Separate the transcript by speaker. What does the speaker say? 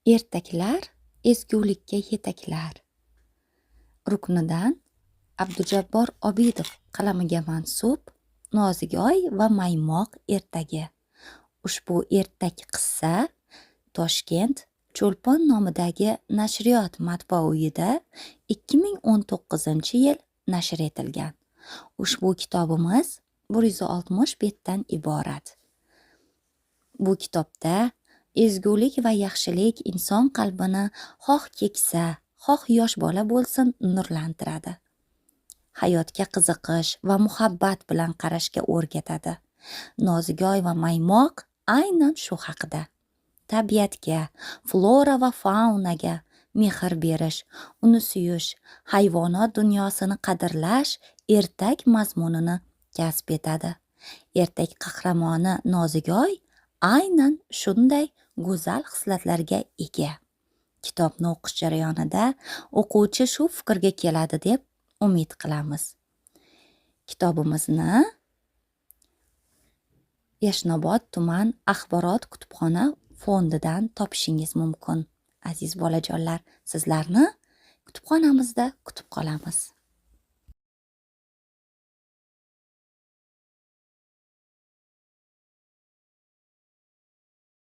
Speaker 1: Ertaklar ezgulikka yetaklar. Ruknidan Abdujabbor Obidov qalamiga mansub Nozigoy va Maymoq ertagi. Ushbu ertak qissa Toshkent Cho'lpon nomidagi nashriyot matbaa uyida 2019-yil nashr etilgan. Ushbu kitobimiz 160 betdan iborat. Bu kitobda ezgulik va yaxshilik inson qalbini xoh keksa, xoh yosh bola bo'lsin nurlantiradi. Hayotga qiziqish va muhabbat bilan qarashga o'rgatadi. Nozigoy va Maymoq aynan shu haqida. Tabiatga, flora va faunaga mehr berish, uni suyish, hayvonot dunyosini qadrlash ertak mazmunini kasb etadi. Ertak qahramoni Nozigoy aynan shunday go'zal xislatlarga ega. Kitobni o'qish jarayonida o'quvchi shu fikrga keladi deb umid qilamiz. Kitobimizni Yashnobod tuman axborot kutubxona fondidan topishingiz mumkin. Aziz bolajonlar, sizlarni kutubxonamizda kutib qolamiz.